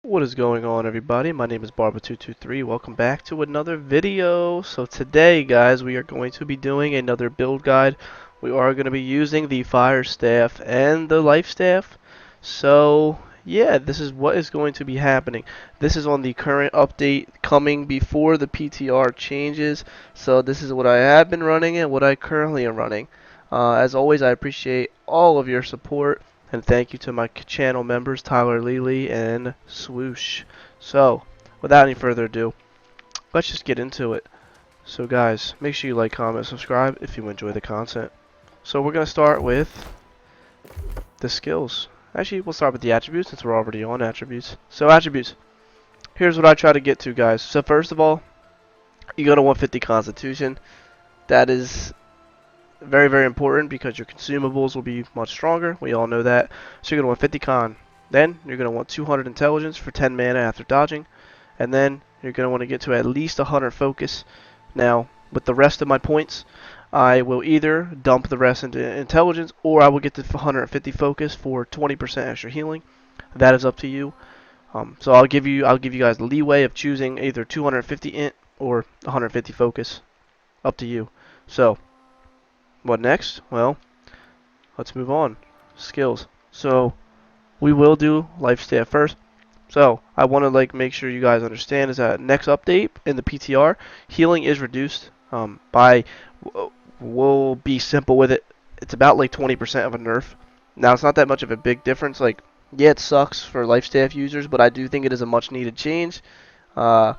What is going on, everybody? My name is Barba223. Welcome back to another video. So today, guys, we are going to be doing another build guide. We are going to be using the fire staff and the life staff. So yeah, this is what is going to be happening. This is on the current update coming before the PTR changes. So this is what I have been running and what I currently am running. As always, I appreciate all of your support. And thank you to my channel members, Tyler Lely and Swoosh. So, without any further ado, let's just get into it. So guys, make sure you like, comment, subscribe if you enjoy the content. So we're going to start with the skills. Actually, we'll start with the attributes since we're already on attributes. So attributes. Here's what I try to get to, guys. So first of all, you go to 150 Constitution. That is very, very important because your consumables will be much stronger. We all know that. So you're going to want 50 con. Then you're going to want 200 intelligence for 10 mana after dodging. And then you're going to want to get to at least 100 focus. Now, with the rest of my points, I will either dump the rest into intelligence or I will get to 150 focus for 20% extra healing. That is up to you. So I'll give you guys the leeway of choosing either 250 int or 150 focus. Up to you. So what next? Well, let's move on. Skills. So we will do life staff first. So I want to make sure you guys understand is that next update in the PTR, healing is reduced by. We'll be simple with it. It's about like 20% of a nerf. Now it's not that much of a big difference. Like, yeah, it sucks for life staff users, but I do think it is a much needed change. I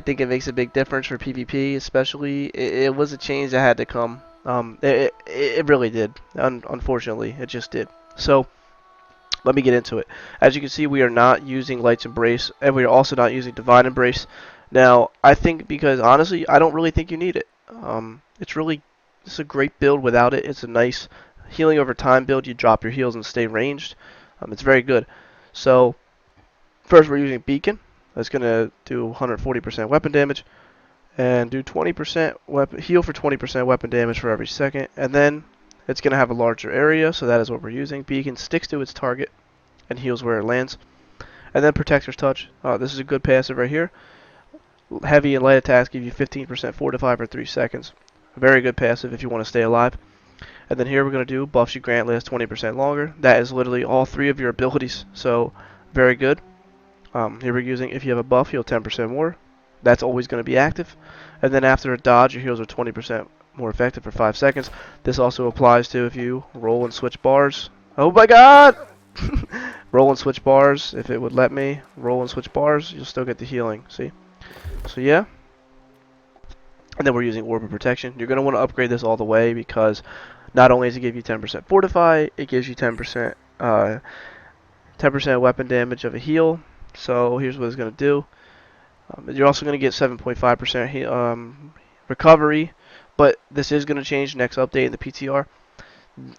think it makes a big difference for PvP, especially. It was a change that had to come. It really did. Unfortunately, it just did. So let me get into it. As you can see, we are not using Light's Embrace, and we are also not using Divine Embrace. Now, I think because honestly, I don't really think you need it. It's a great build without it. It's a nice healing over time build. You drop your heals and stay ranged. It's very good. So first, we're using Beacon. That's gonna do 140% weapon damage and do 20% heal for 20% weapon damage for every second, and then it's going to have a larger area, so that is what we're using. Beacon sticks to its target and heals where it lands. And then Protector's Touch. This is a good passive right here. Heavy and light attacks give you 15% fortify for 3 seconds. Very good passive if you want to stay alive. And then here we're going to do buffs you grant lasts 20% longer. That is literally all 3 of your abilities, so very good. Here we're using if you have a buff, heal 10% more. That's always going to be active. And then after a dodge, your heals are 20% more effective for 5 seconds. This also applies to if you roll and switch bars. Oh my god! Roll and switch bars, if it would let me. Roll and switch bars, you'll still get the healing. See? So yeah. And then we're using Orb of Protection. You're going to want to upgrade this all the way because not only does it give you 10% fortify, it gives you 10% weapon damage of a heal. So here's what it's going to do. You're also going to get 7.5% recovery, but this is going to change next update in the PTR.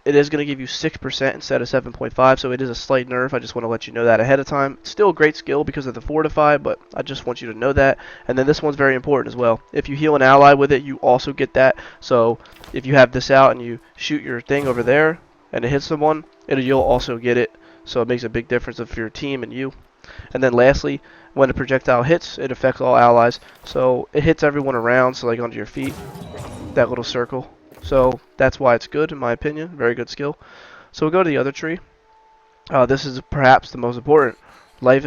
It is going to give you 6% instead of 7.5, so it is a slight nerf. I just want to let you know that ahead of time. It's still a great skill because of the Fortify, but I just want you to know that. And then this one's very important as well. If you heal an ally with it, you also get that. So if you have this out and you shoot your thing over there and it hits someone, you'll also get it. So it makes a big difference for your team and you. And then lastly, when a projectile hits, it affects all allies. So it hits everyone around, so like under your feet, that little circle. So that's why it's good, in my opinion. Very good skill. So we'll go to the other tree. This is perhaps the most important. Life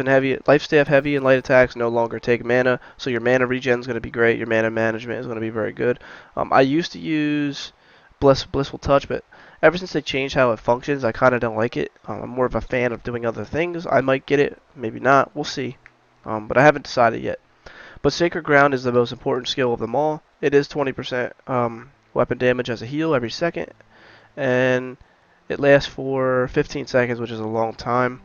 staff heavy and light attacks no longer take mana, so your mana regen is going to be great. Your mana management is going to be very good. I used to use Blissful Touch, but ever since they changed how it functions, I kind of don't like it. I'm more of a fan of doing other things. I might get it, maybe not. We'll see. But I haven't decided yet. But Sacred Ground is the most important skill of them all. It is 20% weapon damage as a heal every second, and it lasts for 15 seconds, which is a long time.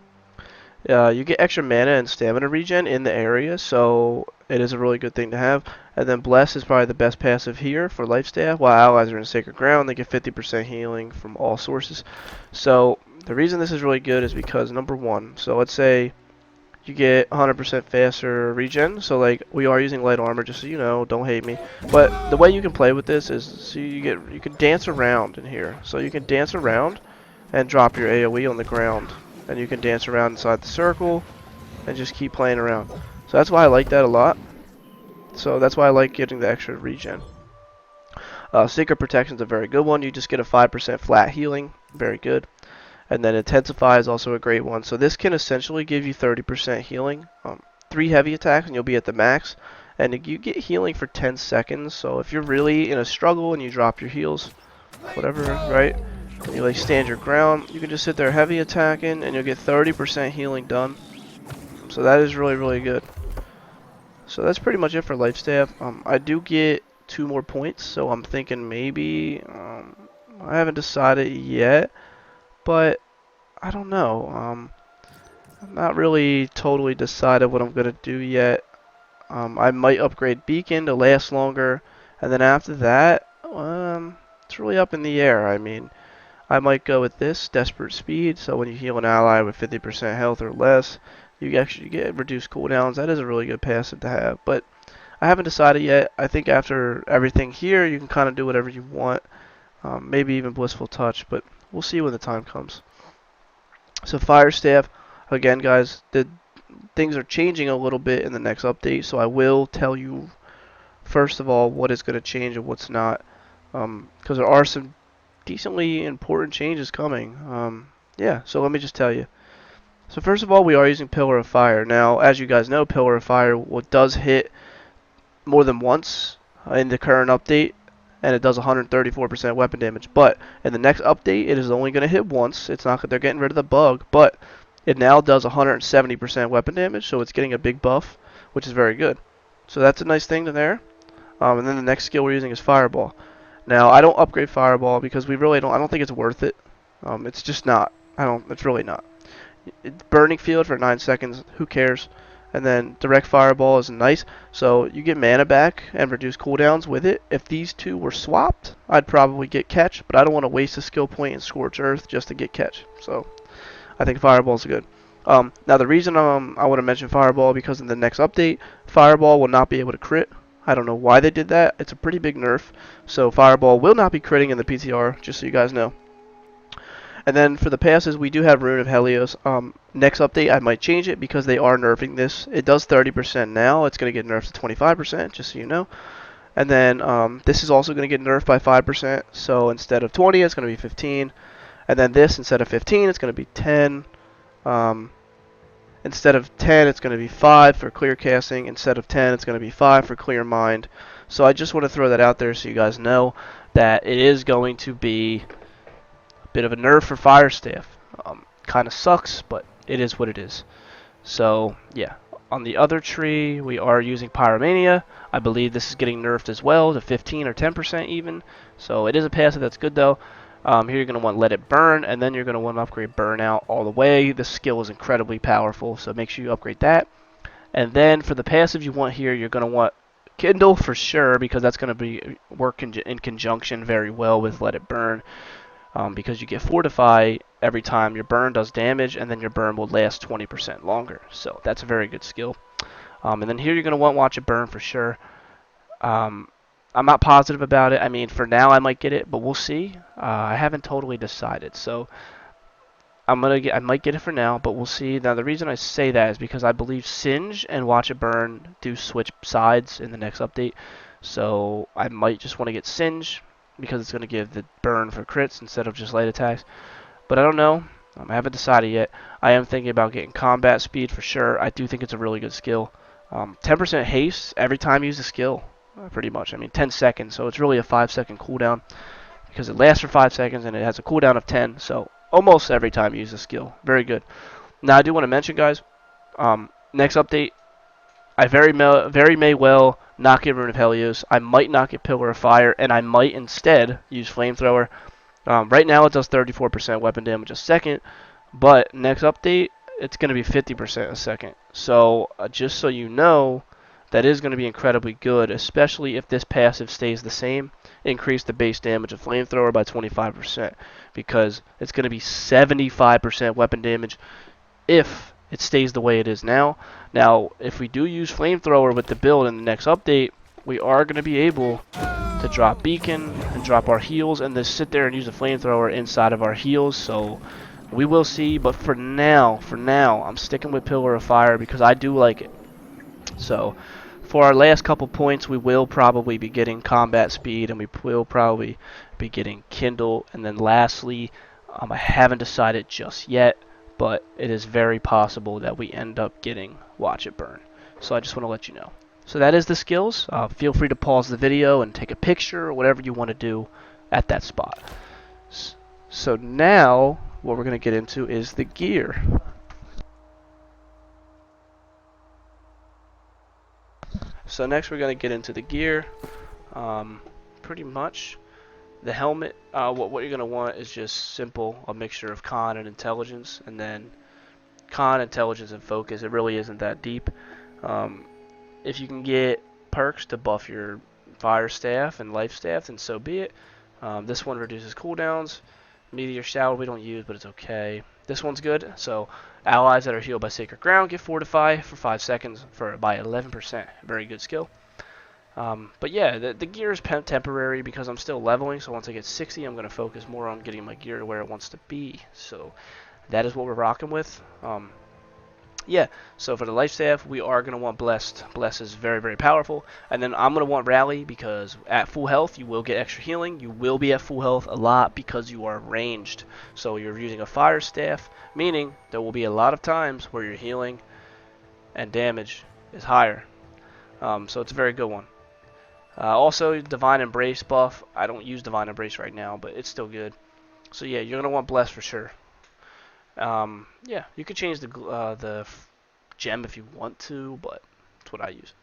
You get extra mana and stamina regen in the area, so it is a really good thing to have. And then Bless is probably the best passive here for Life Staff. While allies are in Sacred Ground, they get 50% healing from all sources. So the reason this is really good is because, number one, so let's say you get 100% faster regen. So like we are using light armor, just so you know, don't hate me. But the way you can play with this is so you can dance around in here. So you can dance around and drop your AoE on the ground, and you can dance around inside the circle, and just keep playing around. So that's why I like that a lot. So that's why I like getting the extra regen. Secret Protection is a very good one. You just get a 5% flat healing. Very good. And then Intensify is also a great one. So this can essentially give you 30% healing. 3 heavy attacks and you'll be at the max. And you get healing for 10 seconds. So if you're really in a struggle and you drop your heals, whatever, right? And you like stand your ground, you can just sit there heavy attacking and you'll get 30% healing done. So that is really, really good. So that's pretty much it for Life Staff. I do get 2 more points, so I'm thinking maybe, I haven't decided yet, but I don't know. I'm not really totally decided what I'm going to do yet. I might upgrade Beacon to last longer, and then after that, it's really up in the air. I mean, I might go with this, Desperate Speed, so when you heal an ally with 50% health or less, you actually get reduced cooldowns. That is a really good passive to have, but I haven't decided yet. I think after everything here, you can kind of do whatever you want, maybe even Blissful Touch, but we'll see when the time comes. So Fire Staff, again guys, things are changing a little bit in the next update, so I will tell you first of all what is going to change and what's not, because there are some decently important changes coming. Yeah, so let me just tell you. So first of all, we are using Pillar of Fire. Now, as you guys know, Pillar of Fire does hit more than once in the current update, and it does 134% weapon damage. But in the next update, it is only going to hit once. It's not, they're getting rid of the bug, but it now does 170% weapon damage, so it's getting a big buff, which is very good. So that's a nice thing to there. And then the next skill we're using is Fireball. Now, I don't upgrade Fireball because we really don't. I don't think it's worth it. It's just not. It's really not. Burning Field for 9 seconds. Who cares? And then Direct Fireball is nice. So you get mana back and reduce cooldowns with it. If these two were swapped, I'd probably get Catch, but I don't want to waste a skill point in Scorch Earth just to get Catch. So I think Fireball is good. Now the reason I want to mention Fireball because in the next update, Fireball will not be able to crit. I don't know why they did that. It's a pretty big nerf. So Fireball will not be critting in the PTR, just so you guys know. And then for the passes, we do have Rune of Helios. Next update, I might change it because they are nerfing this. It does 30% now. It's going to get nerfed to 25%, just so you know. And then this is also going to get nerfed by 5%. So instead of 20, it's going to be 15. And then this, instead of 15, it's going to be 10. Instead of 10, it's going to be 5 for clear casting. Instead of 10, it's going to be 5 for clear mind. So I just want to throw that out there so you guys know that it is going to be a bit of a nerf for Fire Staff. Kind of sucks, but it is what it is. So, yeah. On the other tree, we are using Pyromania. I believe this is getting nerfed as well to 15 or 10% even. So it is a passive that's good though. Here you're going to want Let It Burn, and then you're going to want to upgrade Burnout all the way. This skill is incredibly powerful, so make sure you upgrade that. And then for the passive you want here, you're going to want Kindle for sure, because that's going to work in conjunction very well with Let It Burn. Because you get Fortify every time your burn does damage, and then your burn will last 20% longer. So that's a very good skill. And then here you're going to want Watch It Burn for sure. I'm not positive about it. I mean, for now I might get it, but we'll see. I haven't totally decided, so I might get it for now, but we'll see. Now the reason I say that is because I believe Singe and Watch It Burn do switch sides in the next update, so I might just want to get Singe because it's going to give the burn for crits instead of just light attacks. But I don't know. I haven't decided yet. I am thinking about getting Combat Speed for sure. I do think it's a really good skill. 10% haste every time you use a skill. Pretty much. I mean, 10 seconds, so it's really a 5-second cooldown because it lasts for 5 seconds and it has a cooldown of 10, so almost every time you use a skill. Very good. Now, I do want to mention, guys, next update, I very may well not get Rune of Helios. I might not get Pillar of Fire, and I might instead use Flamethrower. Right now, it does 34% weapon damage a second, but next update, it's going to be 50% a second. So, just so you know, that is going to be incredibly good, especially if this passive stays the same. Increase the base damage of Flamethrower by 25%, because it's going to be 75% weapon damage if it stays the way it is now. Now, if we do use Flamethrower with the build in the next update, we are going to be able to drop Beacon and drop our heals and then sit there and use the Flamethrower inside of our heals. So We will see, but for now, I'm sticking with Pillar of Fire because I do like it. So, for our last couple points, we will probably be getting combat speed, and we will probably be getting Kindle, and then lastly, I haven't decided just yet, but it is very possible that we end up getting Watch It Burn. So I just want to let you know. So that is the skills. Feel free to pause the video and take a picture or whatever you want to do at that spot. So now, what we're going to get into is the gear. So next we're going to get into the gear. Pretty much the helmet, what you're going to want is just simple, a mixture of con and intelligence, and then con, intelligence, and focus. It really isn't that deep. If you can get perks to buff your fire staff and life staff, then so be it. This one reduces cooldowns. Meteor shower we don't use, but it's okay. This one's good. So allies that are healed by sacred ground get fortify for 5 seconds by 11%. Very good skill. But yeah, the gear is temporary because I'm still leveling. So once I get 60, I'm going to focus more on getting my gear to where it wants to be. So that is what we're rocking with. Yeah, so for the life staff, we are going to want Blessed. Blessed is very, very powerful. And then I'm going to want Rally because at full health, you will get extra healing. You will be at full health a lot because you are ranged. So you're using a fire staff, meaning there will be a lot of times where your healing and damage is higher. So it's a very good one. Also, Divine Embrace buff. I don't use Divine Embrace right now, but it's still good. So yeah, you're going to want Blessed for sure. Yeah, you could change the gem if you want to, but that's what I use.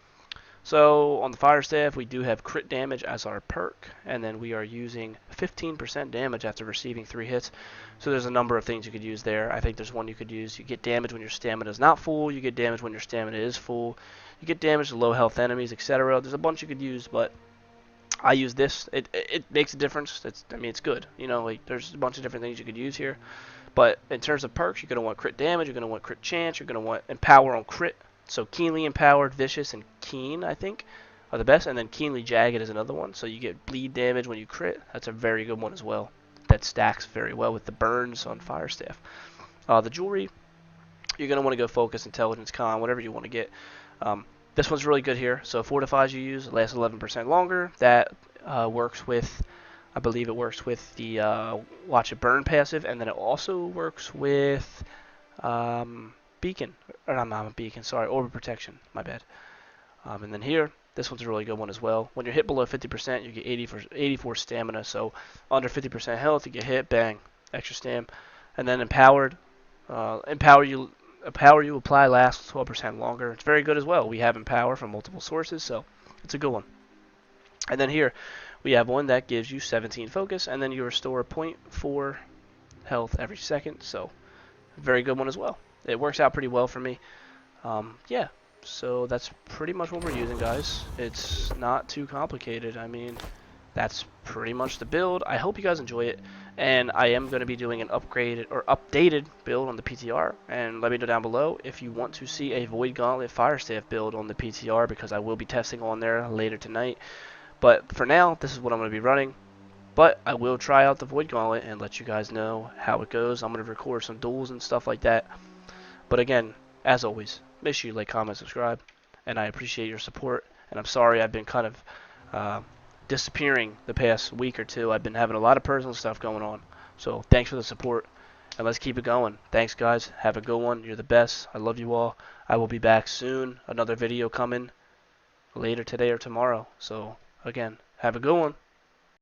So on the fire staff, we do have crit damage as our perk, and then we are using 15% damage after receiving 3 hits. So there's a number of things you could use there. I think there's one you could use. You get damage when your stamina is not full. You get damage when your stamina is full. You get damage to low health enemies, etc. There's a bunch you could use, but I use this. It makes a difference. I mean, it's good. You know, like there's a bunch of different things you could use here. But in terms of perks, you're going to want crit damage, you're going to want crit chance, you're going to want empower on crit. So keenly empowered, vicious, and keen, I think, are the best. And then keenly jagged is another one. So you get bleed damage when you crit. That's a very good one as well. That stacks very well with the burns on fire staff. The jewelry, you're going to want to go focus, intelligence, con, whatever you want to get. This one's really good here. So fortifies you use, lasts 11% longer. That works with... I believe it works with the Watch It Burn passive, and then it also works with Beacon. Or not Beacon, sorry, Orb of Protection. My bad. And then here, this one's a really good one as well. When you're hit below 50%, you get 84 stamina. So under 50% health, you get hit, bang, extra stam. And then empowered, empower you apply lasts 12% longer. It's very good as well. We have empower from multiple sources, so it's a good one. And then here, we have one that gives you 17 focus, and then you restore 0.4 health every second. So, very good one as well. It works out pretty well for me. Yeah, so that's pretty much what we're using, guys. It's not too complicated. I mean, that's pretty much the build. I hope you guys enjoy it, and I am going to be doing an upgraded or updated build on the PTR. And let me know down below if you want to see a Void Gauntlet Fire Staff build on the PTR, because I will be testing on there later tonight. But for now, this is what I'm going to be running. But I will try out the Void Gauntlet and let you guys know how it goes. I'm going to record some duels and stuff like that. But again, as always, make sure you like, comment, subscribe. And I appreciate your support. And I'm sorry I've been kind of disappearing the past week or two. I've been having a lot of personal stuff going on. So thanks for the support. And let's keep it going. Thanks, guys. Have a good one. You're the best. I love you all. I will be back soon. Another video coming later today or tomorrow. So... again, have a good one.